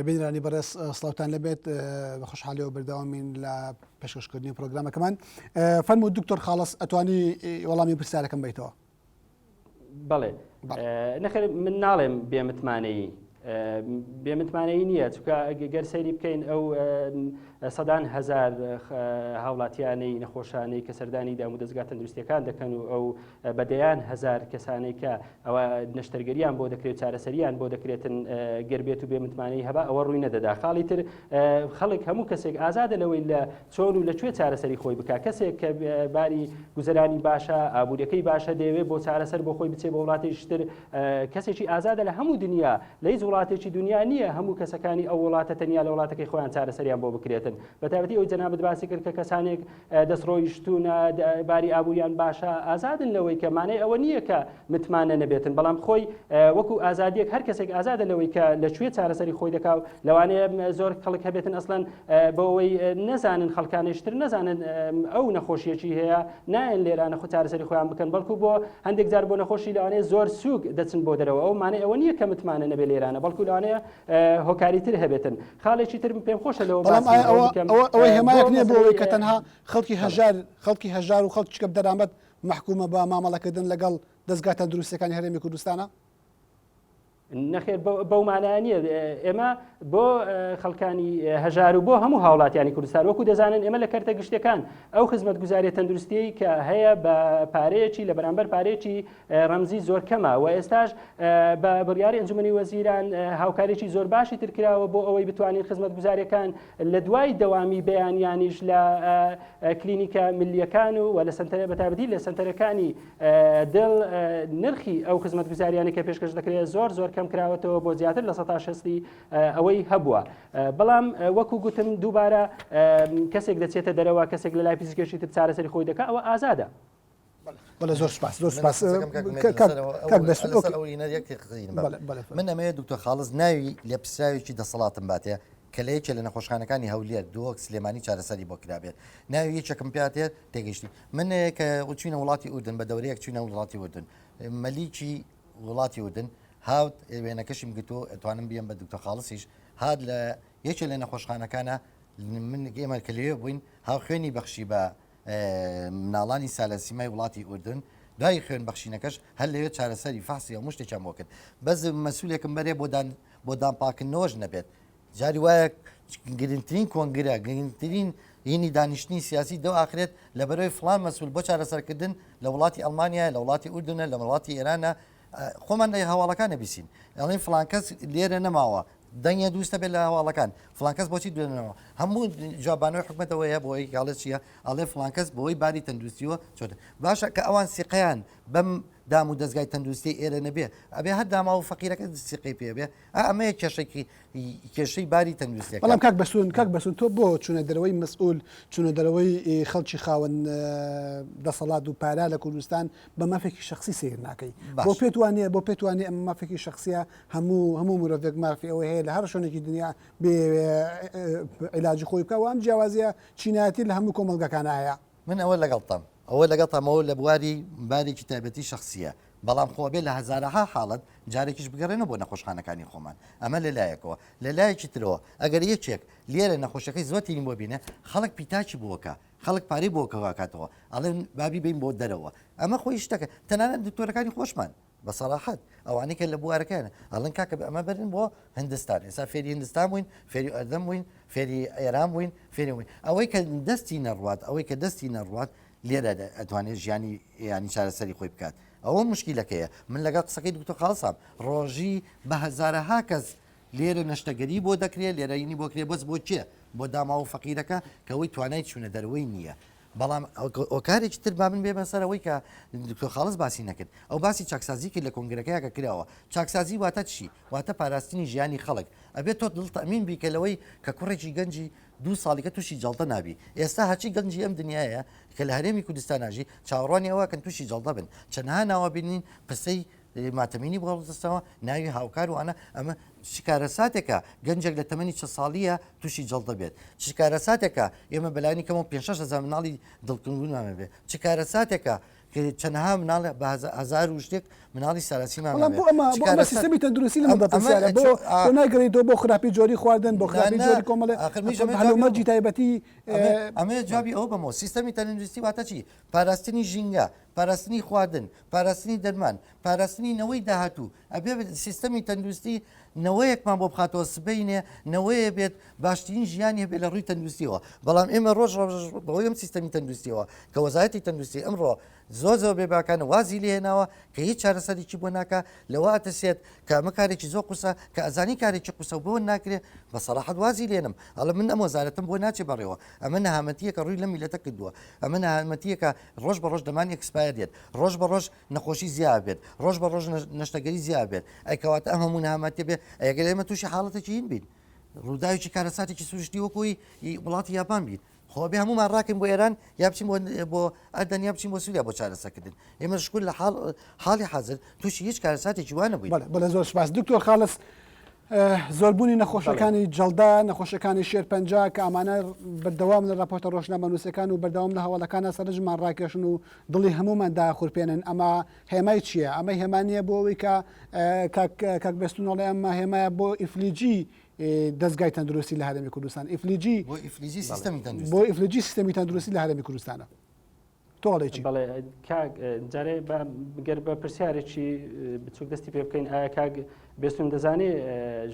بینرانی بەڕێز سڵاوتان لەبێت بە خۆشحالی و بەردەوامین لە پێشکەشکردنی پرۆگرامەکەمان. فەرموو دکتۆر خاڵس ئەتوانی وەڵامی پرسیارەکەم بیتەوە؟ بەڵێ نەخێر من ناڵێم بێمتمانەیی نییە، چونکە گەر سەیری بکەین ئەو سەدان هەزار هاوڵاتیانەی نەخۆشانەی کە سەردانی دام و دەستگا تەندروستیەکان دەکەن و ئەو بەدەیان هەزار کەسانەی کە ئەوە نەشتەرگەریان بۆ دەکرێت چارەسەریان بۆ دەکرێتن گەربێت و بێمتمانەی هەبا ئەوە ڕووی نەدەدا. خاڵی تر خەڵک هەموو کەسێک ئازادە لەوەی لە چۆن و لەکوێ چارەسەری خۆی بکات. کەسێک کە باری گوزەرانی باشە ئابوووریەکەی باشە دەیەوێت بۆ چارەسەر بۆ خۆی بچێت بۆ وڵاتێکتر، کەسێکی ئازادە لە هەموو دنیا لە هیچ وڵاتێکی دنیا نییە هەموو کەسەکانی ئەو وڵاتە تەنیا لە وڵاتەکەی خۆیان چارەسەریان بۆ بکرێتن. بەتابەتی ئەو جەنابەت باسی کرد کە کەسانێک دەستڕۆیشتونە باری ئابووریان باشە ئازادن لەوەی کە مانای ئەوە نییە کە متمانە نەبێتن، بەڵام خۆی وەکو ئازادیەک هەر کەسێک ئازادە لەوەی کە لەکوێ چارەسەری خۆی دەکاو. لەوانەیە زۆر خەڵک هەبێتن ئەسڵەن بەوەی نەزانن خەڵکانیشتر نەزانن ئەو نەخۆشیەکی هەیە نایەن لێرانە خۆ چارەسەری خۆیان بکەن، بەڵکو بۆ هەندێک جار بۆ نەخۆشی لەوانەیە زۆر سووک دەچن بۆ دەرەوە. ئەو مانای ئەوە نییە کە متمانە نەبێ لێرانە، بەڵکو لەوانەیە هۆکاریتر هەبێتن. خاڵێکی تر پێم خۆشە لەوە ئەوەی هەمایەک نییە بۆ ئەوەی کە تەنها خەڵکی هەژار و خەڵکی کەم دەرامەت محکومە بە مامەڵەکردن لەگەڵ دەستگا تەندروستیەکانی هەرێمی کوردستانە. نەخێر بەو مانایە نییە. ئێمە بۆ خەڵکانی هەژار و بۆ هەموو هاوڵاتیانی کوردستان وەکو دەزانن ئێمە لە کەرتە گشتەکان ئەو خزمەتگوزاریە تەندروستی کە هەیە بە پارەیەکی لە بەرامبەر پارەیەکی ڕەمزی زۆر کەمە و ئێستاش بە بڕیاری ئەنجومەنی وەزیران هاوکارێکی زۆر باشی ترکراوە بۆ ئەوەی بتوانین خزمەتگوزاریەکان لە دوای دەوامی بەیانیانیش لە کلینیکە ملیەکان و لە سنتەرە بەتابەتی لە سنتەرەکانی دڵ نرخی ئەو خزمەتگوزاریانی کە پێشکەش دەکرێت زۆر کەم کراوەتەوە بۆ زیاتر لە 160 ئەوەی هەبووە. بەڵام وەکو گوتم دووبارە کەسێک دەچێتە دەرەوە کەسێک لە لای فیزیکیەشی تر چارەسەری خۆی دەکات ئەوە ئازادە. بەڵێ زۆر سپاس من ئەمەیە دکتۆر خاڵس ناوی لێپسراوێکی دەسەڵاتم باتێ کە لە یەکێ لە نەخۆشخانەکانی هەولێر دۆک سلێمانی چارەسەری بۆ کرابێت. ناوی یەکێکم پێاتێ تێگەیشتی من کە چوینە وڵاتی ئوردن بە دەورەیەک چوینە وڵاتی ئوردن مەلیکی وڵاتی ئوردن هاوت وێنەکەشیم گتۆ ئەتوانم بیەم بە دکتۆر خاڵسیش هات لە یەکێ لە نەخۆشخانەکانە من ئێمە کە لەوێ بووین هاو خوێنی بەخشی بە مناڵانی سالەسیمای وڵاتی ئوردن دوای خوێن بەخشینەکەش هەر لەوێ چارەسەری فاسی و شتێکیان بۆ کرد. بەس مەسئولێکم بەرێ بۆ دامپاکردنەوەش نەبێت. جاری وایە گرنگترین کۆنگرە گرنگترین یعنی دانیشتنی سیاسی دەو ئاخرێت لە بەرەوەی فڵان مەسئول بۆ چارەسەرکردن لە وڵاتی ئەڵمانیا لە وڵاتی ئوردنە لە وڵاتی ئێرانە خۆمان لە هەواڵەکانە بیسین ئەڵێن فڵان کەس لێرە نەماوە دەنگە دووستە بێت لە هەواڵەکان فڵان کەس بۆچی دوێنەوە هەموو جوابانەوەی حکومەتەوەیە بۆی گاڵێت چیە ئەڵێ فڵان کەس بۆی باری تەندروستیەوە چۆتە باشە کە ئەوان سیقیان بەم دام و دەستگای تەندروستی ئێرە نەبێ ئەبێ هەر داما و فەقیرەکە سیقی پێ بێ ئەمەیە کێشەی باری تەندروستی. بەڵام کاک بەسون تۆ بۆ چونە دەرەوەی مەسئول چونە دەرەوەی خەڵکی خاوەن دەسەڵات و پارا لە کوردستان بە مافێکی شخصی سیر ناکەی بۆ پێتوانێ ئەمە مافێکی شخصیە هەموو مرۆڤێک مافی ئەوە هەیە لە هەر شوێنێکی دنیا بێ عیلاجی خۆی بکە و ئەم جیاوازیە چینایەتی لە هەموو کۆمەلگەکانە هەیە. من ئەوە لەگەڵتم ئەوە لەگەڵتەمەوە لە بواری بارێکی تایبەتی شخصیە بەڵام خۆ بێ لە هەزارەها حاڵەت جارێکیش بگەڕێنە بۆ نەخۆشخانەکانی خۆمان ئەمە لەلایەکەوە لەلایەکی ترەوە ئەگەر یەکێک لێرە نەخۆشەکەی زۆر تینی بۆ بینە خەڵک پیتاچی بۆکە خەڵک پارەی بۆکەواکاتەوە ئەڵێن بابی بین بۆ دەرەوە ئەمە خۆی شتەکە تەنانەت دکتۆرەکانی خۆشمان بەسەراحەت ئەوانەی کە لە بوارەکەیانە ئەڵێن کاکە ئەمە بەرن بۆ هندستان ئێستا فێری هندستان بووین فێری ئەردەم بووین فێری ئێران بووین فێری بووین ئەوەی کە دەستی نەڕوات لێرە ئەتوانێت ژیانی ینی چارەسەری خۆی بکات ئەوە مشکیلەکەیە. من لەگەڵ قسەکەی دکتۆر خاڵسام ڕۆژی بە هەزارەها کەس لێرە نەشتەگەری بۆ دەکرێت لێرەینی بۆ کرێ بەس بۆ چیە بۆ داما و فەقیرەکە کە ئەوەی توانای چوونە دەروەی نییە. بەڵام ئۆکارێکی تر با من بێ بەسەرەوەی کە دکتۆر خاڵس باسی نەکرد ئەو باسی چاکسازی کرد لە کۆنگرەکەیەکە کراوە. چاکسازی واتە چی؟ واتە پاراستنی ژیانی خەڵک ئەبێت تۆ دڵتەمین بی کە لەوەی کە کوڕێکی گەنجی 2 ساڵیکە تووشی جەڵتە نابی. ئێستا هەچی گەنجی ئەم دنیاە کە لە هەرێمی کوردستاناژی چاوەڕوانی ئەوەکەن تووشی جەڵتە بن چەندها ناوە بینین قسەی ماتەمینی بڵدەستەوە ناوی هاوکار وانە ئەمە شکارە ساتێکە گەنجێک لە تەمەنی 6 ساڵیە تووشی جەڵتە بێت چکارە ساتێکە ئێمە بەلانی کەمەوە 5-6 هەزار مناڵی دڵکنبوونامە بێت چکارە ساتێکە کە چەندەها مناڵ بە هەزار و شتێک مناڵی ساراسیمان بەڵام بۆ ئەمە سیستەمی تەندروستی لەمە بەپرسیارە بۆ ناگەڕێتەوە بۆ خراپی جۆری خواردن بۆ خراپی جۆری کۆمەڵێ هەلومەرجی تایبەتی ئەمە جوابی ئەو بەمەوە سیستەمی تەندروستی واتە چی پاراستنی ژینگە پاراستنی خواردن پاراستنی دەرمان پاراستنی نەوەی داهاتوو ئەبێ سیستەمی تەندروستی نەوەیەکمان بۆ بخاتەوە سبەینێ نەوەیە بێت باشترین ژیانی بێت لە ڕووی تەندروستیەوە بەڵام ئێمە ڕۆژ بەهۆی ئەم سیستەمی تەندروستیەوە کە وەزارەتی تەندروستی ئەمڕۆ زۆر بێباکانە وازی لێناوە کە هیچ چارەسەرێکی بۆ ناکە لەوە ئەتەسێت کە ئەمە کارێکی زۆر قوسە کە ئەزانی کارێکی قوسە بۆ ناکرێت بە سەراحەت وازی لێنم ئەڵە من ئەم وەزارەتم بۆ ناچێ بەڕێوە ئەمە نەهامەتیە کە ڕووی لە میلەتە کردووە ئەمە نەهامەتیە کە ڕۆژ بە ڕۆژ دەمانی ئەکسپایر دێت ڕۆژ بە ڕۆژ نەخۆشی زیاد بێت ڕۆژ بە ڕۆژ نەشتەگەری زیاد بێت ئەیکەواتە ئەم هەموو نەهامەتیە بێت ئەگەر ئێمە تووشی حاڵەتێکی هین بین ڕووداوێکی کارەساتێکی سروشتی وەکوی وڵاتی یابان بین خۆ بێ هەمومان ڕاکەین بۆ ئێران یا بچین بۆ ئەردەن یا بچین بۆ سووریا بۆ چارەسەرکردن ئێمە شکول لە حاڵی حەزر تووشی هیچ کارەساتێکی وانە بووین بەڵێ زۆر سپاس دکتۆر خاڵس زۆربوونی نەخۆشەکانی جەڵدا نەخۆشەکانی شێرپەنجا کە ئەمانە بەردەوام لە راپۆرتە ڕۆژنامە نووسەکان و بەردەوام لە هەواڵەکانە سەرنجمان ڕاکێشن و دڵی هەمومان داخورپێنن ئەمە هێمای چییە؟ ئەمە هێمانیە بۆ ئەوەی کە کاک بێستونەڵێ ئەمە هێمایە بۆ ئیفلیجی دەستگای تەندروستی لە هەرێمی کوردستان ئیفلیجی بۆ ئیفلیجی سیستەمی تەندروستی لە هەرێمی کوردستانە تۆڵێکی بەڵێ جارێ گەر بە پرسیارێکی بچووک دەستی پێ بکەین ئایا کاک بێستون دەزانێت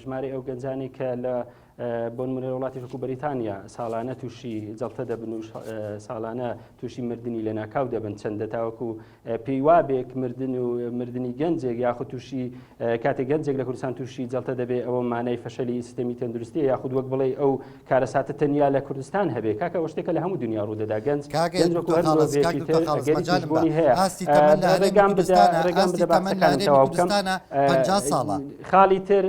ژمارە ئەو گەنجانی کە لە بۆ نمونە وڵاتی وەکو بەریتانیا ساڵانە تووشی جەڵتە دەبن و ساڵانە تووشی مردنی لە ناکاو دەبن چەندە تاوەکو پێی وابێک مردن و مردنی گەنجێک یاخود تووشی کاتێک گەنجێک لە کوردستان تووشی جەڵتە دەبێت ئەوە مانای فەشەلی سیستەمی تەندروستی یاخود وەک بڵێ ئەو کارەساتە تەنیا لە کوردستان هەبێت کاکە ئەو شتێکە لە هەموو دنیا ڕوودەدا گەنج ڕێگام بدە باسەکانم تەواو بکەم خاڵی تر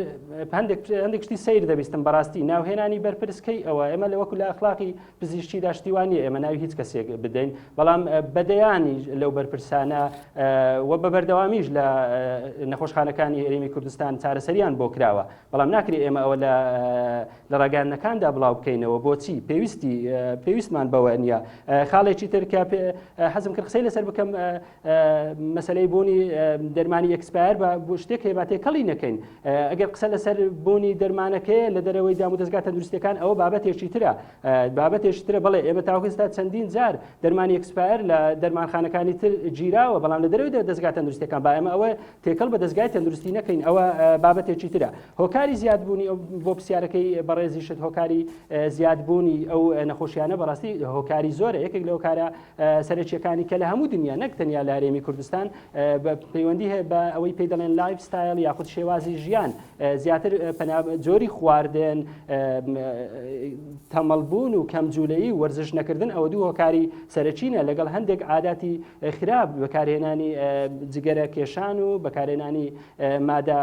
هەندێک شتی سیر دەبیستم بەڕاستی ناوهێنانی بەرپرسکەی ئەوە ئێمە لە وەکو لە ئەخلاقی پزیشکی داشتیوانی ئێمە ناوی هیچ کەسێک بدەین بەڵام بەدەیانی لەو بەرپرسانە وە بە بەردەوامیش لە نەخۆشخانەکانی هەرێمی کوردستان چارەسەریان بۆ کراوە بەڵام ناکری ئێمە ئەوە لە ڕاگەاندنەکاندا بڵاو بکەینەوە بۆچی پێویستمان بەوە نییە خاڵێکی تر کە حەزم کرد قسەی لەسەر بکەم مەسەلەی بوونی دەرمانی ئەکسپایر بە شتێک هێباتێ کەڵی نەکەین ئەگەر قسە لەسەر بوونی دەرمانەکەی لە دەرەوەی دام و دەستگا تەندروستیەکان ئەوە بابەتێکی ترە بەڵێ ئێمە تاوکستا چەندین جار دەرمانی ئەکسپایر لە دەرمانخانەکانی تر گیراوە بەڵام لە دەرەوەی دەستگا تەندروستیەکان با ئێمە ئەوە تێکەڵ بە دەستگای تەندروستی نەکەین ئەوە بابەتێکی ترە هۆکاری زیادبوونی بۆ پرسیارەکەی بەڕێزیشت هۆکاری زیادبوونی ئەو نەخۆشیانە بەڕاستی هۆکاری زۆرە یەکێک لە هۆکارە سەرچیەکانی کە لە هەموو دنیا نەک تەنیا لە هەرێمی کوردستان پەیوەندی هەیە بە ئەوەی پێی دەڵێن لایف ستایل یاخود شێوازی ژیان زیاتر جۆری خواردن تەمەڵبوون و کەمجوولەیی وەرزش نەکردن ئەوە دوو هۆکاری سەرچینە لەگەڵ هەندێک عاداتی خراپ بەکارهێنانی جگەرە کێشان و بەکارهێنانی مادە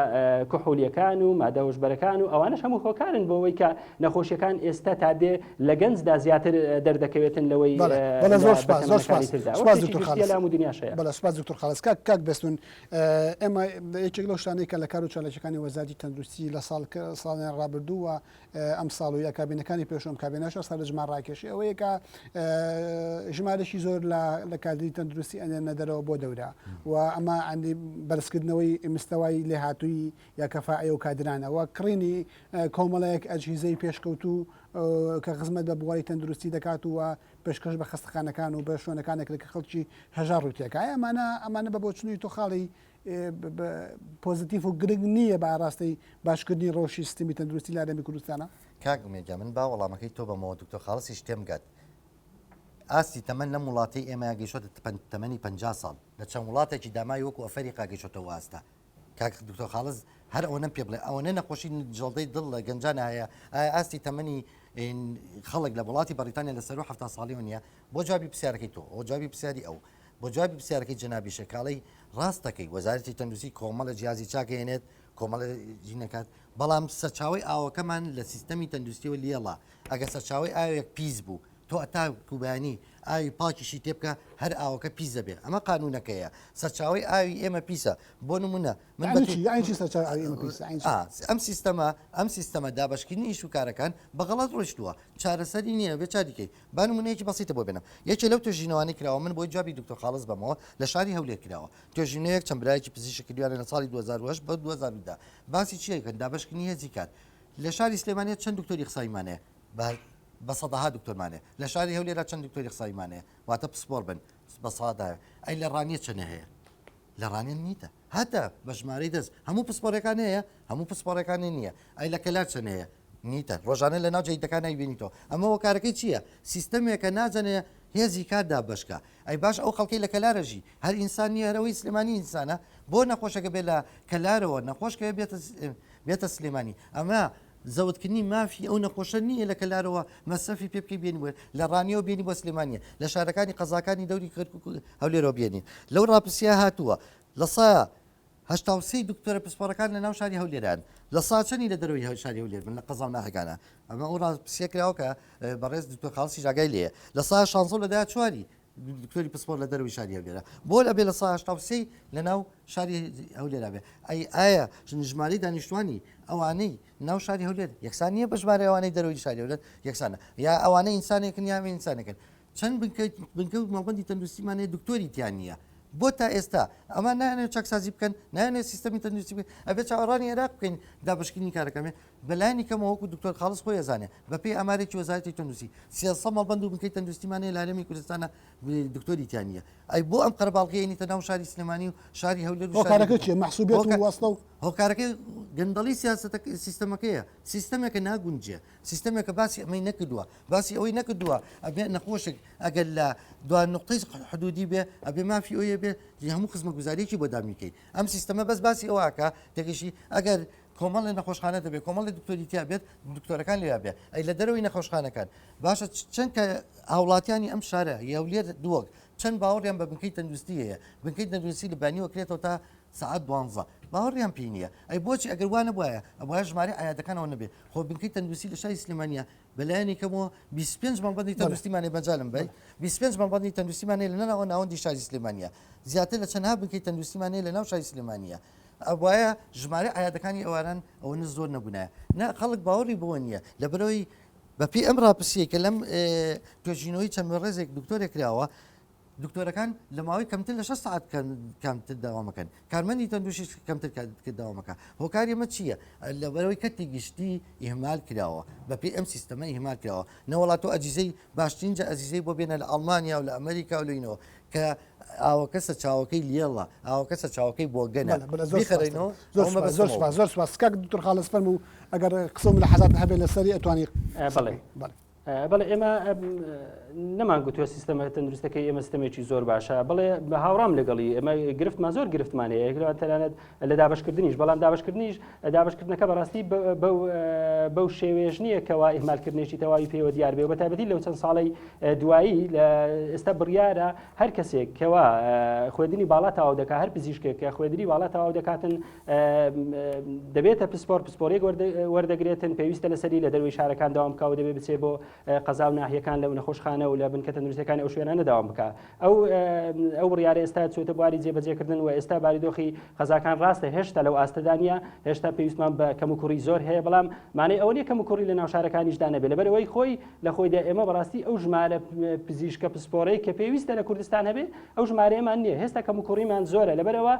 کحولیەکان و مادە هۆشبەرەکان و ئەوانش هەموو هۆکارن بۆ ئەوەی کە نەخۆشیەکان ئێستا تا دێ لە گەنجدا زیاتر دەردەکەوێتن لەوەی سپاس دکتۆر خاڵس کاک بێستون ئێمە یەکێک لەو شتانەی کە لە کار و چالێکەکانی وەزارەتی تەندروستی لە ساڵیان ڕابردووە ئەم ساڵ و یا کابینەکانی پێشۆم کابینەش سا لە ژمان ڕاکێشی ئەوەیە کە ژمارەشی زۆر لە کاردی تەندروستی ئەنێنە دەرەوە بۆ دەورە و ئەمە ئەندی بەرزکردنەوەی مستەوای لێهاتووی یا کەفاعی و کادرانەوە کڕینی کۆمەڵەیەک ئەجهیزەی پێشکەوتو کە خزمەت بە بواری تەندروستی دەکات و پێشکەش بە خەستەخانەکان و بە شوێنەکانێک لە خەڵکی هەژار ڕوتێکە ئەمانە بە بۆچنوی تۆ خاڵی پۆزیتیف و گرنگ نییە بە ئاراستەی باشکردنی ڕۆژی سیستمی تەندروستی لە هەرێمی کوردستانە کاگومێجا من با وەڵامەکەی تۆ بەمەوە دکتۆر خاڵسی شتێم گات ئاستی تەمەەن لەم وڵاتی ئێمە گەیشتە تەمەنی 50 ساڵ لە چەند وڵاتێکی دامای وەکو ئەفریقا گەیشتەوە ئاستا کاک دکتۆر خاڵز هەر ئەوەنە پێ بڵێ ئەوەنە نەخۆشی جڵدەی دڵ لە گەنجانە هەیە ئایا ئاستی تەمەنی خەڵک لە وڵاتی بەریتانیا لەسەر 70 ساڵی نیە بۆ جوابی پرسیارەکەی تۆ ئەو جوابی پرسیاری ئەو بۆ جوابی پرسیارەکەی جەنابی شەکاڵی ڕاستەکەی وەزارەتی تەندروستی کۆمەڵە جیازی چاکەێنێت کۆمەڵە ژینەکات بەڵام سەرچاوی ئاوەکەمان لە سیستەمی تەندروستیەوە لێڵە ئەگە سەرچاوی ئاوێک پیس بوو تۆ ئەتا کوبانی ئاوی پاکیشی تێ بکە هەر ئاوەکە پیسە بێ ئەمە قانونەکەیە سەرچاوی ئاوی ئێمە پیسە بۆ نمونە ئەم سیستەمە دابشکردنی ئیش و کارەکان بەغەڵەت ڕۆشتووە چارەسەری نییە بێ چاریکەی با نمونەیەکی بەسیتە بۆ بێنم یەکێ لەو توێژینەوانی کراوە من بۆی جوابی دکتۆر خاڵس بەمەوە لە شاری هەولێر کراوە توێژینەیەک چەند برایەکی پزیشکی کردویانە لە ساڵی 2010 بە 2010 باسی چیەکەن دابشکردنی هێزی کات لە شاری سلێمانێ چەند دکتۆری قسایمانەیە بە سەدەها دکتۆرمانێ لە شاری هەولێرا چەند دکتۆری قسایمانەیە واتە پسپۆر بن بە سادایە ئەی لە ڕانیە چەنە هەیە لە ڕانێ نیتە هەتا بە ژمارەی دەست هەموو پسپۆرەکان هەیە هەموو پسپۆرەکانی نییە ئەی لە کەلار چەنە هەیە نیتە ڕۆژانە لە ناو جەیدەکان نایبینیتەوە ئەمە وەکارەکەی چییە سیستەمێکە ناجەنێ هێزی کاردا بەشکە ئەی باش ئەو خەڵکی لە کەلارەژی هەر ئینسان نیە هەرەوەی سلێمانی ئینسانە بۆ نەخۆشەکە بێت لە کەلارەوە نەخۆشکە بێتە سلێمانی ئەمە زەوتکردنی مافی ئەو نەخۆشە نییە لە کەلارەوە مەسەفی پێ بکەی بێنی لە ڕانیەوە بێنی بۆ سلێمانیە لە شارەکانی قەزاکانی دەوری هەولێرەوە بێنین لەو ڕاپسیە هاتووە لە سایە هەشتا دکتۆرە پسپۆرەکان لە ناو شاری هەولێران لە ساچەنی لە دەروی شاری هەولێر من لە قەزام ناهەکانە ئەمە ئەو ڕاپسیە کراوە کە بەڕێز دکتۆر خاڵسی ژاگای لێە لە سایە 16 لەدای چواری دکتۆری پسپۆر لە دەروی شاری هەولێرە بۆ لە بێ لە سا هەشتا لە ناو شاری هەولێرا بێ ئایا ژمارەی دانیشتوانی ئەوانەی ناو شاری هەولێر یەکسان نییە بە ژمارە ئەوانەی دەروی شاری هەولێر یەکسانە یا ئەوانەی ئینسانێکن یا ئینسانەکەن چەند بنکەوت مەڵبەندی تەندروستیمانەیە دکتۆری تیان نییە بۆ تا ئێستا ئەمە نایانێت چاکسازی بکەن نایانێت سیستەمی تەندروستی بکەن ئەبێت چاوەڕانی عێراق بکەین دابشکردنی کارەکەمێ بەلایانی کەمەوەکو دکتۆر خاڵس خۆی ئەزانێ بە پێی ئەمارێکی وەزارەتی تەندروستی 300 مەڵبەند و بنکەی تەندروستیمانەیە لە هەرێمی کوردستانە دکتۆری تیان نییە ئەی بۆ ئەم قەرەباڵغیێنیتە ناو شاری سلێمانی و شاری هەولێر و کارەکە چیە مەحسوبیت و وەستە و هۆکارەکەی گەندەڵی سیاسەتە سیستەمەکەیە سیستەمێکە ناگونجێ سیستەمێکە باسی ئەمەی نەکردووە باسی ئەوەی نەکردووە ئەبێ نەخۆشێک ئەگەر لە دو نقطەی حدودی بێ ئەبێ مافی ئەوە بێ هەموو خزمە گوزاریەکی بۆ دامیکەی ئەم سیستەمە بەس باسی ئەوواکە تێگەشی ئەگەر کۆمەڵ لە نەخۆشخانە دەبێت کۆمەڵ لە دکتۆریتیا بێت دکتۆرەکان لێ بێ ئەی لە دەرەوەی نەخۆشخانەکان باشە چەند کە هاوڵاتیانی ئەم شارە هەولێر دووەک چەند باوەڕیان بە بنکەی تەندروستی هەیە بنکەی تەندروستی لە بانیوە کرێتەوە تا سعات 12 باوەڕیان پێی نییە ئەی بۆچی ئەگەر وانە وایە ئەوە ژمارە ئاياتەکانەوە نەبێ خۆ بنکەی تەندروستی لە شاری سلێمانیە بەلایانی کەمەوە 25 مەڵبەندی تەندروستیمانێ بەجالم بی 25 مەڵبەندی تەندروستیمانەیە لە ناوە ناوەندی شاری سلێمانیە زیاتر لە چەندها بنکەی تەندروستیمانەیە لە ناو شاری سلێمانیە ئەوایە ژمارە ئاياتەکانی ئەوانان ئەوە زۆر نەبوونایە نه خەڵک باوەڕی بۆ نییە لە بەرەوەی بەپی ئەم ڕاپسیە کە لەم توێژینەوەی چەند ڕێزێک دکتۆرێک کراوە دکتۆرەکان لە ماوەی کەمتر لە 6 ساعت کەمتر داوامەکەن کارمەندی تەندروستی کەمتر داوامەکە هۆکاری ئەمە چییە لە بەرەوەی کەتی گشتی ئیهمال کراوە بەپی ئەم سیستەمە ئیهمال کراوە نەوەڵات و ئەجیزەی باشترینجا ئەزیزەی بۆ بێنە لە ئەڵمانیا و لە ئەمریکا و لەینەوە کە ئاوەکە سەرچاوەکەی لێڵە ئاوەکە سەرچاوەکەی بۆ گەنە زۆر سپاس دکتۆر خاڵس فەرموو ئەگەر قسەم لە حەزات هەبێت لەسەری ئەتوانی بەڵێ ئێمە نەمان گوتووە سیستەمە تەندروستەکەی ئێمە سیستەمێکی زۆر باشە بڵێ بە هاوڕام لەگەڵی ئەمە گرفتمان زۆر گرفتمانەیە تەنانەت لە دابشکردنیش بەڵام دابشکردنەکە بەڕاستی بەو شێوێژ نییە کەوا ئیهمالکردنێکی تەواوی پێوە دیار بێ بە تایبەتی لەو چەند ساڵی دوایی ئێستا بڕیارە هەر کەسێک کەوا خوێندنی باڵا تەواو دەکا هەر پزیشکێک کە خوێندنی باڵا تەواو دەکاتن دەبێتە پسپۆرێک وەردەگرێتن پێویستە لەسەری لە دەروی شارەکان داوام بکاو دەبێت بچێ بۆ قەزا و ناحیەکان لەو نەخۆشخانە و لە بنکە تەندروستیەکانی ئەو شوێنانە داوام بکات ئەو بڕیارە ئێستا چۆتە بواری جێبەجێکردن و ئێستا باریدۆخی قەزاکان ڕاستە هێشتا لەو ئاستەدانە هێشتا پێویستمان بە کەم و کوڕی زۆر هەیە بەڵام مانای ئەوە نیە کەم و کوڕی لە ناو شارەکانیشدا نەبێت لەبەرەوەی خۆی لە خۆیدا ئێمە بەڕاستی ئەو ژمارە پزیشکە پسپۆرەی کە پێویستە لە کوردستان هەبێت ئەو ژمارەیەمان نییە هێستا کەم و کوڕیمان زۆرە لەبەرەوە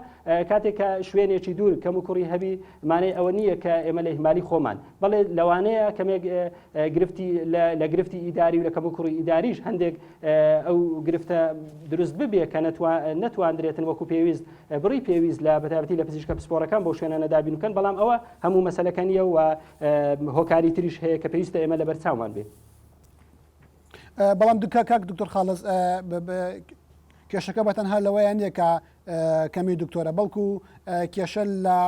کاتێک کە شوێنێکی دوور کەم و کوڕی هەبی مانای ئەوە نییە کە ئێمە لە ئیهمالی خۆمان بەڵێ لەوانەیە کەمێک لە گرفتی ئیداری و لە کەم و کوڕی ئیداریش هەندێک ئەو گرفتە دروست ببێ کە نەتوانرێتن وەکو پێویست بڕی پێویست لە بەتابەتی لە پزیشکە پسپۆرەکان بۆ شوێنانە دابینوکەن بەڵام ئەوە هەموو مەسەلەکە نیە و هۆکاری تریش هەیە کە پێویستە ئێمە لەبەر چاومان بێ بەڵام کاک دکتۆر خاڵس کێشەکە بەتەنها لەوەیان نیە کە کەمی دکتۆرە بەڵکو کێشە لە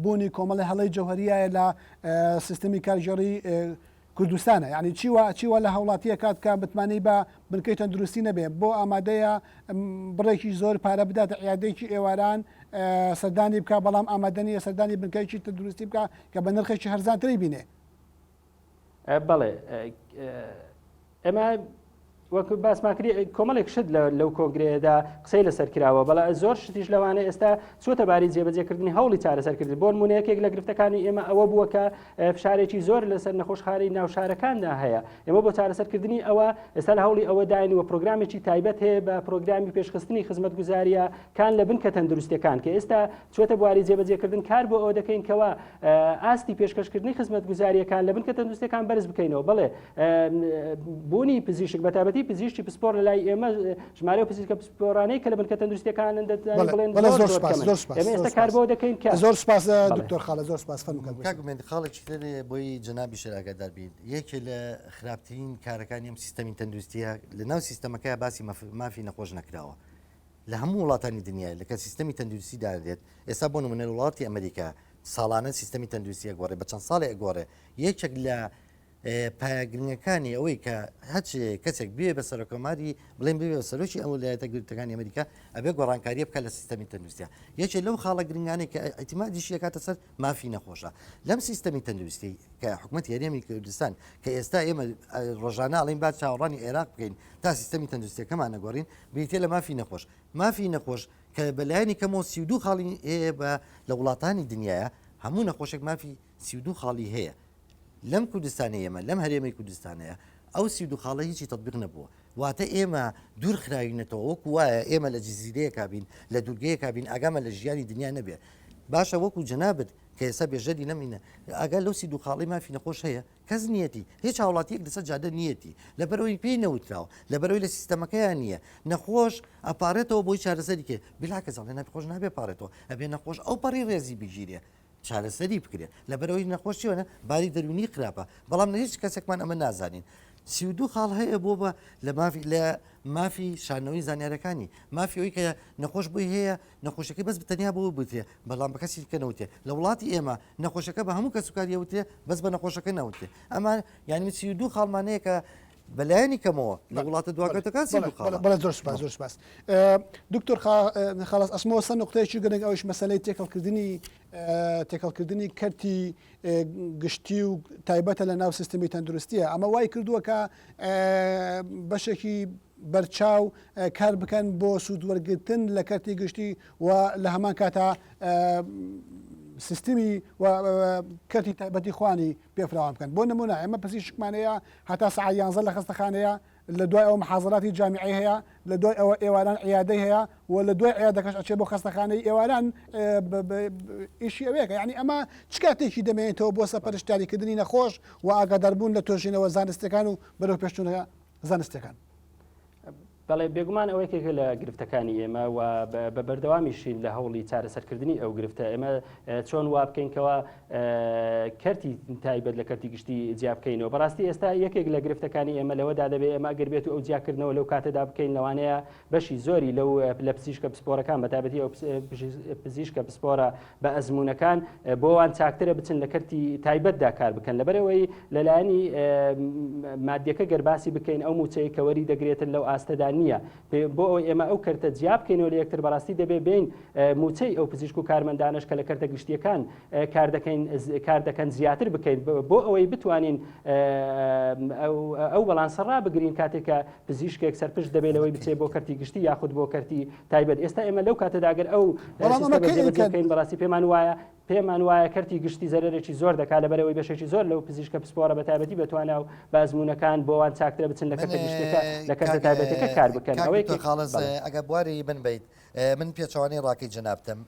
بوونی کۆمەڵی هەڵەی جەوهریایە لە سیستەمی کارژێڕی کوردستانە یعنی چیوە لە هەوڵاتیە کات کە بتمانی بە بنکەی تەندروستی نەبێ بۆ ئامادەیە بڕێکی زۆر پارە بدات عیادەیەکی ئێواران سەردانی بکە بەڵام ئامادەنیە سەردانی بنکەیکی تەندروستی بکە کە بە نرخێکی هەرزانتری بینێ بەڵێ ئێمە وەکو باسماکری کۆمەڵێک شت لەو کۆنگرێدا قسەی لەسەر کراوە بەڵا زۆر شتیش لەوانەیە ئێستا چۆتە باری جێبەجێکردنی هەوڵی چارەسەرکردن بۆ نمونەیەکێک لە گرفتەکانی ئێمە ئەوە بووە کە فشارێکی زۆر لەسەر نەخۆشخانەی ناوشارەکاندا هەیە ئێمە بۆ چارەسەرکردنی ئەوە ئێستا لە هەوڵی ئەوە داینەوە پرۆگرامێکی تایبەت هەیە بە پرۆگرامی پێشخستنی خزمەتگوزاریەکان لە بنکە تەندروستیەکان کە ئێستا چۆتە بواری جێبەجێکردن کار بۆ ئەوە دەکەین کەوە ئاستی پێشکەشکردنی خزمەتگوزاریەکان لە بنکە تەندروستیەکان بەرز بکەینەوە بڵێ بوونی پزیشک بەتابەتی پزیشکی پسپۆر لە لای ئێمە ژمارە پزیشکە پسپۆرانەی کە لە بنکە تەندروستیەکان بڵێن ئێمە ئێستا کار بۆ دەکەین کە زۆر سپاس دکتۆر خاڵە زۆر سپاس کاکمێن خاڵێکی تر بۆی جەنابی شەراگەدار بین یەکێ لە خراپترین کارەکانی ئەم سیستەمی تەندروستیە لە ناو سیستەمەکەی باسی مافی نەخۆش نەکراوە لە هەموو وڵاتانی دنیای لەکە سیستەمی تەندروستی دادێت ئێستا بۆ نمونە وڵاتی ئەمریکا ساڵانە سیستەمی تەندروستی ئەگۆڕێ بە چەند ساڵی ئەگۆڕێ یەکێک لە پایگرنگەکانی ئەوەی کە هەچ کەسێک بێ بە سەرۆکۆماری بڵێن بێ بە سەرۆکی ئەو ویلایەتە گرتەکانی ئەمریکا ئەبێ گۆڕانکاریە بکە لە سیستەمی تەندروستیە یەکێک لەو خاڵە گرنگانەی کە ئەیتیمادیشی کاتە سەر مافی نەخۆشە لەم سیستەمی تەندروستی کە حکوومەتی هەرێمی کوردستان کە ئێستا ئێمە ڕۆژانە ئەڵین با چاوەڕانی عێراق بکەین تا سیستەمی تەندروستیەکەمان نەگۆڕین بریتێ لە مافی نەخۆش مافی نەخۆش کە بەلایانی کەمەوە 32 خاڵی هەیە بە لە وڵاتانی دنیاە هەموو نەخۆشێک مافی 32 خاڵی هەیە لەم کوردستانی ئێمە لەم هەرێمی کوردستانەیە ئەو 32 خاڵە هیچی تەطبیق نەبووە واتە ئێمە دوور خراوینەتەوە وەکو وایە ئێمە لە جززیرەیەکا بین لە دوورگەیەکا بین ئاگامە لە ژیانی دنیا نەبێ باشە وەکو جەنابەت کە ئێستا بێژەری نەمینە ئەگەر لەو 32 خاڵی مافی نەخۆش هەیە کەس نیەتی هیچ هاوڵاتیەک لەسەر جادە نیەتی لەبەرەوەی پێی نەوتراوە لەبەرەوەی لە سیستەمەکەیان نییە نەخۆش ئەپارێتەوە بۆی چارەسەری کێ بلاکە زڵێ نەخۆش نابێ پارێتەوە ئەبێ نەخۆش ئەو پەڕی ڕێزی بگیرێ چارەسەری بکرێت لەبەرەوەی نەخۆشیوەنە باری دەرونی خراپە بەڵام هیچ کەسێکمان ئەمە نازانین 32 خاڵ هەیە بۆ بە لە مافی شانەوەی زانیارەکانی مافیەوەی کە نەخۆش بووی هەیە نەخۆشەکەی بەس بتەنیا بۆ بوتێ بەڵام بە کەسی کەنەوتێ لە وڵاتی ئێمە نەخۆشەکە بە هەموو کە سوکاریەوتێ بەس بە نەخۆشەکە نەوتێ ئەمان یعنی 32 خاڵمانەیە کە بەلایانی کەمەوە لە وڵاتە دواکەتەکە بەڵێ زۆر سپاس زۆر سپاس دکتۆر خاڵاس ئەسمەوە سەر نقطەیەکی گرنگ ئەوش مەسەلەی تێکەڵکردنی کەرتی گشتی و تایبەتە لە ناو سیستمی تەندروستیە ئەمە وای کردووە کە بەشێکی بەرچاو کار بکەن بۆ سوودوەرگرتن لە کەرتی گشتی و لە هەمان کاتا سیستمی و کەرتی تایبەتی خوانی پێفراوان بکەن بۆ نمونە ئێمە پزیشکمانەیە هەتا سعات 11 لە خستەخانەیە لە دوای ئەو محاضراتی جامیعی هەیە لە دوای ئەوە ئێواران عیادەی هەیە و لە دوای عیادەکەش ئەچێ بۆ خستەخانەی ئێواران ئیشی ئەوەیەکە یعنی ئەمە چ کاتێکی دەمێنێتەوە بۆ سەپەرشتاریکردنی نەخۆش و ئاگاداربوون لە تۆژینەوە زانستەکان و بەرەو پێشچوونەکە زانستەکان بەڵێ بێگومان ئەوەیەکێکە لە گرفتەکانی ئێمە و بە بەردەوامیشین لە هەوڵی چارەسەرکردنی ئەو گرفتە ئێمە چۆن وا بکەینکەوە کەرتی تایبەت لە کەرتی گشتی جیا بکەینەوە بەڕاستی ئێستا یەکێک لە گرفتەکانی ئێمە لەوەدا دەبێت ئێمە ئەگەر بێت و ئەو جیاکردنەوە لەو کاتەدا بکەین لەوانەیە بەشی زۆری لەو لە پزیشکە پسپۆرەکان بەتابەتی ئەو پزیشکە پسپۆرە بە ئەزمونونەکان بۆوان چاکترە بچن لە کەرتی تایبەتدا کار بکەن لەبەرەوەی لەلایەنی مادیەکە گەرباسی بکەین ئەو موچەی کە وەری دەگرێتن لەو ئاستەدا نییە بۆ ئەو ئێمە ئەو کەرتە جیاب بکەینەوە لە یەکتر بەڕاستی دەبێ بین موچەی ئەو پزیشک و کارمەندانش کە لە کەرتە گشتیەکان کار دەکەن زیاتر بکەین بۆ ئەوەی بتوانین ئەو بەڵانسەڕا بگرین کاتێکە پزیشکێک سەرپشت دەبێت لەوەی بچێت بۆ کەرتی گشتی یاخود بۆ کەرتی تایبەت ئێستا ئێمە لەو کاتەداگەر ئەو بکەین بەڕاستی پێمان وایە کەرتی گشتی زەرێکی زۆر دەکات لەبەرەوەی بەشێکی زۆر لەو پزیشکە پسپۆرە بەتابەتی بەتوانە و بازمونونەکان بۆوان چاکترە بچن لە کەرتە گشتەکە لە کەرتە تایبەتەکە کار بکەن خاڵس ئەگە بواری بن بیت من پێچوانی ڕاکەی جنابتم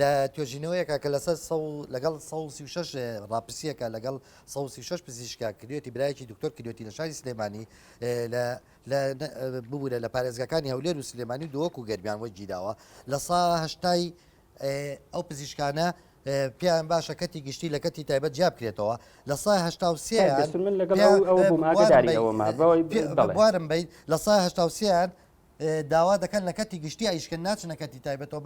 لە توێژینەوەیەکە کە لەسەر لەگەڵ 136 ڕاپرسیەکە لەگەڵ 136 پزیشکا کردوێتی برایەکی دکتۆر کردوێتی لە شاری سلێمانی ببوورە لە پارێزگەکانی هەولێر و سلێمانی دۆوەکو گەرمیان وە گیراوە لە سا هەشتای ئەو پزیشکانە پیان باشە کەتی گشتی لە کەتی تایبەت جیاب بکرێتەوە لە سای هەشتاوارم بیت لە سای هەشتاوسیان داوا دەکەن لە کەتی گشتی ئایشکن ناچنە کەتی تایبەتەوە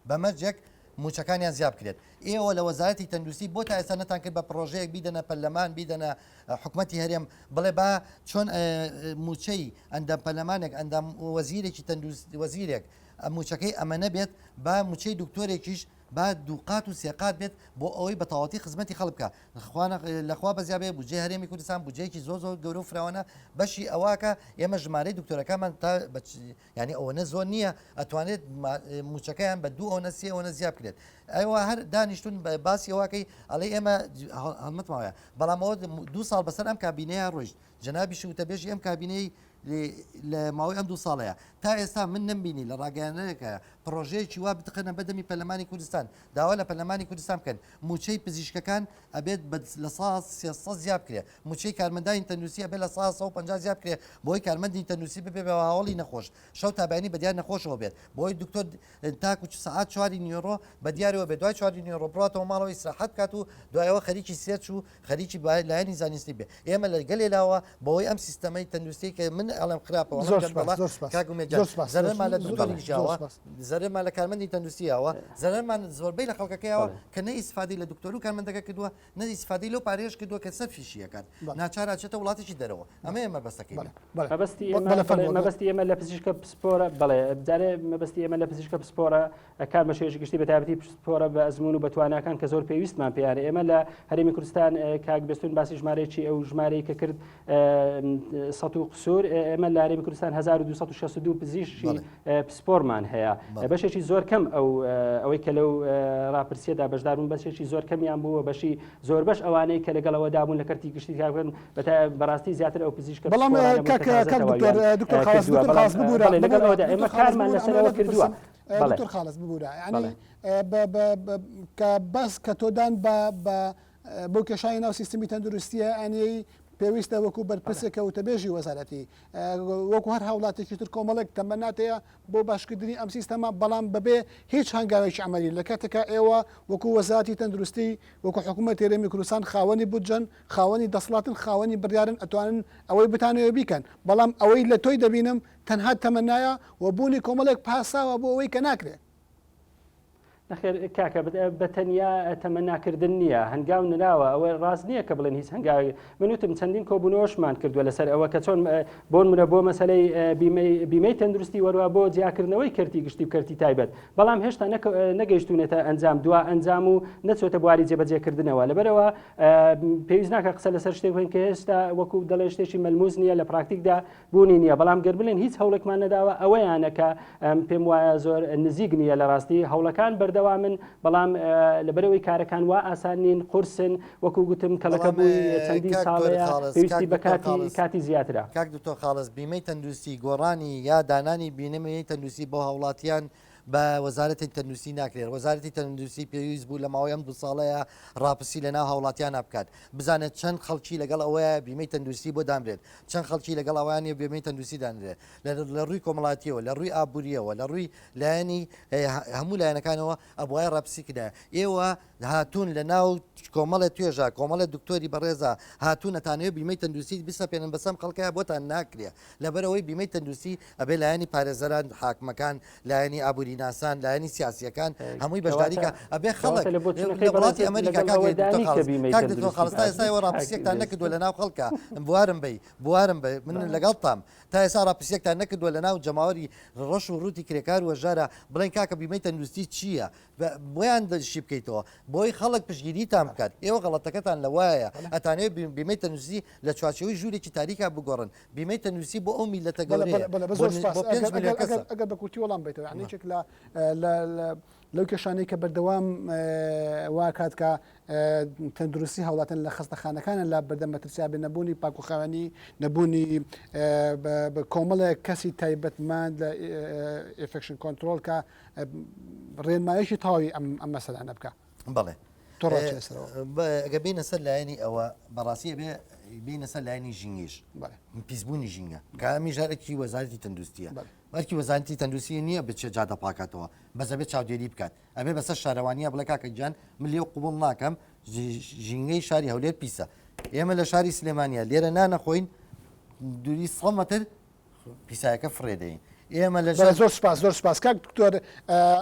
بە مەرجێک موچەکانیان زیاب کرێت ئێوە لە وەزارەتی تەندروستی بۆ تا ئێستا نەتان کرد بە پرۆژەیەک بیدەنە پەرلەمان بیدەنە حکوومەتی هەرێم بڵێ با چۆن موچەی ئەندام پەرلەمانێک ئەندام وەزیرێکی تەندروستی وەزیرێک موچەکەی ئەمە نەبێت با موچەی دکتۆرێکیش با دووقات و سێقات بێت بۆ ئەوەی بە تەواوەتی خزمەتی خەڵک بکە لەخوا بەزیابێ بجێ هەرێمی کوردستان بجەیەکی زۆر گەورە و فراوانە بەشی ئەواکە ئێمە ژمارەی دکتۆرەکانمان تا ینی ئەوەنە زۆر نییە ئەتوانێت موچەکەیان بە 2 ئەوە 3 ئەوە زیاب کرێت ئەوە هەر دانیشتون بە باسی ئەوواکەی ئەڵێ ئێمە هەڵمەتماوەیە بەڵام ئەوە 2 ساڵ بەسەر ئەم کابینەیە ڕۆژ جەنابی وتە بێژی ئەم کابینەی لە ماوەی ئەم 2 ساڵەیە تا ئێستا من نمبینی لە ڕاگەیانەکە پرۆژەیەکی وا بتقنە بەدەمی پەرلەمانی کوردستان داوا لە پەرلەمانی کوردستان بکەن موچەی پزیشکەکان ئەبێت لە 300 زیاب کرێ موچەی کارمەندانی تەندروستی ئەبێت لە 150 زیاب کرێ بۆی کارمەندی تەندروستی ببێ بە هاوڵی نەخۆش شەو تابانی بە دیار نەخۆشەوە بێت بۆی دکتۆر تاکو سعات 4 نیۆڕۆ بە دیارەوە بێت دوای 4 نیۆڕۆ بڕاتەوە ماڵەوە ئیسراحەت کات و دوایەوە خەریکی سێچ و خەریکی لایەنی زانستی بێ ئێمە لە گەلێ لاوە بەوەی ئەم سیستەمەی تەندروستی کە من ئەڵم خراپەوە زەرمان لە دکتۆری ژاوە زەرمان لە کارمەندی تەندروستیەوە زەرمان زۆربەی لە خەڵکەکەیەوە کە نە ئیسفادی لە دکتۆر و کارمەندەکە کردووە نە ئیسفادی لەو پارێژ کردووە کە سەر فیشیەکان ناچارە چێتە وڵاتێکی دەرەوە ئەمە ئێمە بەستەکەی مەبەستی ئێمە لە پزیشکە پسپۆرە بڵێ بجارێ مەبەستی ئێمە لە پزیشکە پسپۆرە کار مەشێژی گشتی بە تایبەتی پسپۆرە بە ئەزمون و بەتوانەکان کە زۆر پێویستمان پێیانە ئێمە لە هەرێمی کوردستان کاک بێستون باسی ژمارەیەکی ئەو ژمارەی کە کرد 100 و قسوور ئێمە لە هەرێمی کوردستان 1262 پزیشکی پسپۆرمان هەیە بەشێکی زۆر کەم ئەوەی کە لەو ڕاپرسیەدا بەشداربوون بەشێکی زۆر کەمیان بووە بەشی زۆر بەش ئەوانەی کە لەگەڵەوە دابوون لە کەرتی گشتی کارکردن بەڕاستی زیاتر ئەو پزیشکە بەڵام دکتۆر ئێمە کارمان لەسەرەوە کردووە دکتۆر خاڵس ببوورە ینی کە بەس کە تۆدان بۆ کێشانی ناو سیستمی تەندروستیە ئەنیی پێویستە وەکو بەرپرسێکە وتەبێژی وەزارەتی وەکو هەر هاوڵاتێکی تر کۆمەڵێک تەمەناتەیە بۆ باشکردنی ئەم سیستەما بەڵام بەبێ هیچ هەنگاوێکی ئەمەری لە کاتێکە ئێوە وەکو وەزارەتی تەندروستی وەکو حکوومەت هەرێمی کوردستان خاوەنی بودجەن خاوەنی دەسەڵاتن خاوەنی بڕیارن ئەتوانن ئەوەی بتانەوە بیکەن بەڵام ئەوەی لە تۆی دەبینم تەنها تەمەنایە و بوونی کۆمەڵێک پاساوە بۆ ئەوەی کە ناکرێت نەخێر کاکە بە تەنیا تەمەناکردن نییە هەنگاو نراوە ئەوە ڕاست نییە کە بڵێن هیچ هەنگاوی منوتم چەندین کۆبوونەوەشمان کردووە لەسەر ئەوە کە چۆن بۆن منە بۆ مەسلەی بیمەی تەندروستی وەروە بۆ جیاکردنەوەی کردی گشتی و کردی تایبەت بەڵام هێشتا نەگەیشتونێتە ئەنجام دوا ئەنجام و نەچۆتە بواری جێبەجێکردنەوە لەبەرەوە پێویست ناکە قسە لەسەر شتێک بین کە هێشتا وەکو دەڵێ شتێکی مەلموس نییە لە پراکتیکدا بوونی نییە بەڵام گەر بڵێن هیچ هەوڵێکمان نەداوە ئەوەیانەکە پێم وایە زۆر نزیک نییە لە ڕاستی هەوڵەکان بەردەوامن بەڵام لەبەرەوەی کارەکان وا ئاسانین قورسن وەکو گوتم کەلەکە بووی چەندی ساڵەیە پێویستی بە کاتی زیاترە کاک دکتۆر خاڵس بیمەی تەندروستی گۆڕانی یا دانانی بینەمەی تەندروستی بۆ هاوڵاتیان بە وەزارەتی تەندروستی ناکرێت وەزارەتی تەندروستی پێویست بوو لە ماوەی ئەم 2 ساڵەیە ڕاپرسی لە ناو هاوڵاتیان بکات بزانێت چەند خەڵکی لەگەڵ ئەوەیە بیمەی تەندروستی بۆ دامرێت چەند خەڵکی لەگەڵ ئەوانە بیمەی تەندروستی دانرێت لە ڕووی کۆمەڵاتیەوە لە ڕووی ئابوووریەوە لە ڕووی لایەنی هەموو لایەنەکانەوە ئەبووای ڕاپرسیکرا ئێوە هاتوون لە ناو کۆمەڵێت توێژە کۆمەڵێت دکتۆری بەڕێزە هاتوون نەتانەوە بیمەی تەندروستی بسەپێنن بەسەم خەڵکەیە بۆتان ناکرێ لەبەرەوەی بیمەی تەندروستی ئەبێ لایەنی پارێزەران حاکمەکان لایەنی ئابووری ناسان لایەنی سیاسیەکان هەمووی بەشداریکە ئەبێ خەڵک وڵاتی ئەمریکا خاڵستا ئێستاەوە ڕاپرسیەکتان نەکردووە لە ناو خەڵکە بوارم بێ من لەگەڵتام تا ئێستا ڕاپرسیەکتان نەکردووە لە ناو جەماوەری ڕەش و ڕووتی کرێکار وەژارە بڵێن کاکە بیمەی تەندروستی چییە بۆیان دەشی بکەیتەوە بۆی خەڵک پشگیریتان بکات ئێوە غەڵەتەکەتان لەوایە ئەتانەوێت بیمەی تەندروستی لە چوارچەوەی ژوورێکی تاریکا بگۆڕن بیمەی تەندروستی بۆ ئەو میلەتە گەورەیە ئەگەر بە کورتی وەڵام بیتەوە یعنی لەو کێشانەی کە بەردەوام واکات کە تەندروستی هەوڵاتن لە خەستەخانەکانن لە بەردەم مەترسیا بێ نەبوونی پاکوخەوانی نەبوونی کۆمەڵێک کەسی تایبەتماند لە ئینفێکشن کۆنترۆل کە ڕێنمایشی تاوی ئەم مەسەلانە بکە بەڵێ ئەگە بینە سەر لایەنی ئەوە بەڕاستی بینە سەر لایەنی ژینگەش پیسبوونی ژینگە کامی ژارێکی وەزارەتی تەندروستیە وەرکی وەزارەتی تەندروستی نییە بچێت جادە پاکاتەوە بەزەبێت چاودێری بکات ئەبێ بەسەر شارەوانیە بڵێ کاکە گیان من لێو قوبڵ ناکەم ژینگەی شاری هەولێر پیسە ئێمە لە شاری سلێمانیا لێرە نانەخۆین دووری 100 مەتر پیسایەکە فڕێدەین ئێمە لە زۆر سپاس کاک دکتۆر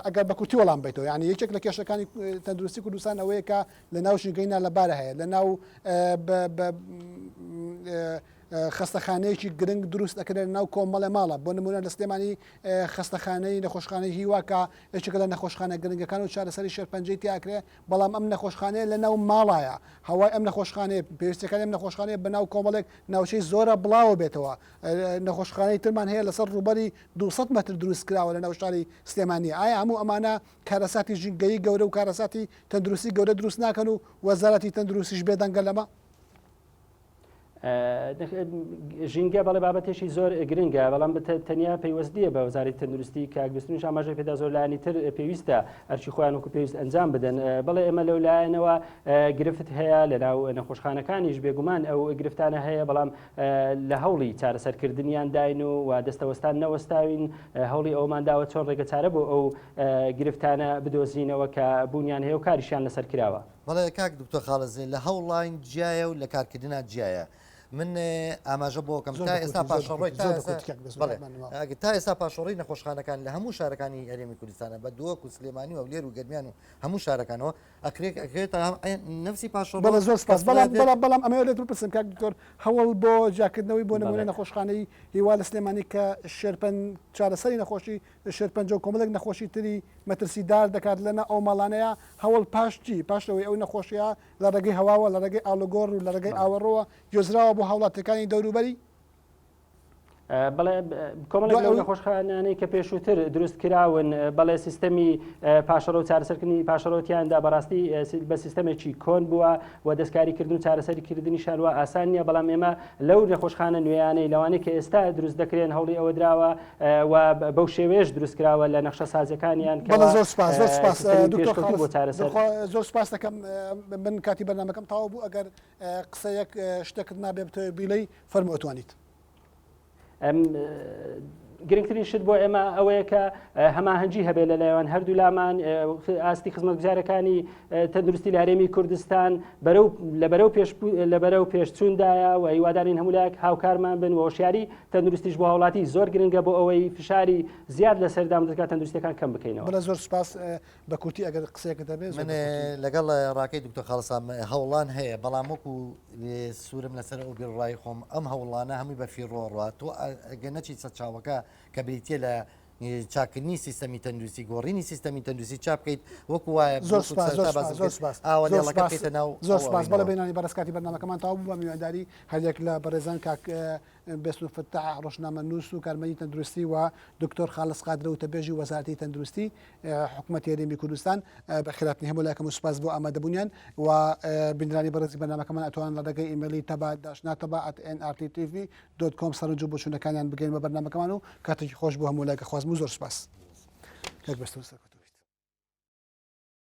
ئەگەر بە کورتی وەڵام بیتەوە یعنی یەکێک لە کێشەکانی تەندروستی کوردستان ئەوەیە کە لە ناو ژینگەینا لەبارە هەیە لە ناو خستەخانەیەکی گرنگ دروست دەکرێت ناو کۆمەڵە ماڵە بۆ نمونە لە سلێمانی خستەخانەی نەخۆشخانەی هیواکە یەکێکە لە نەخۆشخانە گرنگەکان و چارەسەری شێرپەنجەی تیاکرێ بەڵام ئەم نەخۆشخانەیە لە ناو ماڵایە هەوای ئەم نەخۆشخانەیە پێویستەکان ئەم نەخۆشخانەیە بە ناو کۆمەڵێک ناوچەی زۆرە بڵاوە بێتەوە نەخۆشخانەی ترمان هەیە لەسەر ڕووبەری 200 متر دروست کراوە لە ناو شاری سلێمانی ئایا هەموو ئەمانە کارەساتی ژینگەیی گەورە و کارەساتی تەندروستی گەورە دروست ناکەن و وەزارەتی تەندروستیش بێدەنگە لەمە ژینگە بەڵێ بابەتێکی زۆر گرنگە بەڵام تەنیا پەیوەستیە بە وەزارەتی تەندروستی کاکبستنیش ئاماژەی پێدا زۆر لایانی تر پێویستە ئەرچی خۆیان وەکو پێویست ئەنجام بدەن بەڵێ ئێمە لەو لایەنەوە گرفت هەیە لە ناو نەخۆشخانەکانیش بێگومان ئەو گرفتانە هەیە بەڵام لە هەوڵی چارەسەرکردنیان داین و دەستەوەستان نەوەستاوین هەوڵی ئەومان داوە چۆن ڕێگە چارە بۆ ئەو گرفتانە بدۆزینەوە کە بوونیان هەیە و کاریشیان لەسەر کراوە بەڵێ کاک دکتۆر خاڵەزێ لە هەوڵڵاین جیایە و لە کارکردنا جیایە من ئاماژە بۆکەم تا ئێستا پاشەڕۆی تا ئێستا پاشۆڕی نەخۆشخانەکان لە هەموو شارەکانی هەرێمی کوردستانە بە دووەک و سلێمانی و لێر و گەرمیان و هەموو شارەکانەوە ئەکرێت نفسی پاشۆڕ بەڵە زۆر سپاس بەڵام ئەمە لێت بپرسم کاک دکتۆر هەوڵ بۆ جاکردنەوەی بۆ نمونە نەخۆشخانەی هیوا لە سلێمانی کە شێرپەن چارەسەری نەخۆشی شێرپەنجە و کۆمەڵێک نەخۆشی تری مەترسیدار دەکات لەنە ئەو ماڵانەیە هەوڵ پاشچی پاشەوەی ئەو نەخۆشیە لە ڕێگەی هەواوە لە ڕێگەی ئالوگۆڕ و لە ڕێگەی ئاوەڕۆوە گوێزراوە بۆ هاوڵاتەکانی دەوروبەری بەڵێ کۆمەڵێک لەو نەخۆشخانانەی کە پێشووتر دروست کراون بەڵێ سیستەمی پاشەڕۆ و چارەسەرکردنی پاشەڕۆتیاندا بەڕاستی بە سیستەمێکی کۆن بووە و دەستکاریکردن و چارەسەریکردنیشان وە ئاسان نیە بەڵام ئێمە لەو نەخۆشخانە نوێیانەی لەوانەیە کە ئێستا دروست دەکرێن هەوڵی ئەوە دراوە و بەو شێوەیەش دروست کراوە لە نەخشە سازەکانیان زۆر سپاس دەکەم من کاتی بەرنامەکەم تاوا بوو ئەگەر قسەیەک شتێکت نابێ بتەوە بیڵەی فەرمووتوانیت گرنگترین شت بۆ ئێمە ئەوەیە کە هەماهەنگی هەبێت لەلایەن هەردوو لامان ئاستی خزمەتگوزارەکانی تەندروستی لە هەرێمی کوردستان لەبەرەو پێشچووندایە و هیوادارین هەمولایەک هاوکارمان بن و هۆشیاری تەندروستیش بۆ هاوڵاتی زۆر گرنگە بۆ ئەوەی فشاری زیاد لەسەر دامەزگا تەندروستیەکان کەم بکەینەوە. بەڵە زۆر سپاس بە کورتی ئەگەر قسەیەکە دەبێت من لەگەڵ ڕاکەی دکتۆر خاڵسام هەوڵان هەیە بەڵام وەکو سوورم لەسەر ئەو بیڕای خۆم ئەم هەوڵانە هەمووی بە فیڕۆڕە تۆ ئەگە نەچیت سەر چاوەکە کە بریتە لە چاکردنی سیستەمی تەندروستی گۆڕینی سیستەمی تەندروستی چاپ بکەیت وەکو وایە زۆر سپاس بەڵە بینانی بەڕێزکاتی بەرنامەکەمان تاوا بوو بە میوانداری هەرێک لە بەڕێزان کاک بێسن و فتاح ڕۆژنامە نووس و کارمەنی تەندروستی و دکتۆر خاڵس قادرە و تەبێژی وەزارەتی تەندروستی حکوومەتی هەرێمی کوردستان بە خراپنی هەموو لایەکەم و سپاس بۆ ئامادەبوونیان و بینرانی بەڕێزی بەرنامەکەمان ئەتوان لە ڕێگەی ئیمێلی taba@nrttv.com سەرنجوو بۆچوونەکانیان بگەین بە بەرنامەکەمان و کاتێکی خۆش بۆ هەموو لایەکە خوازم و زۆر سپاس.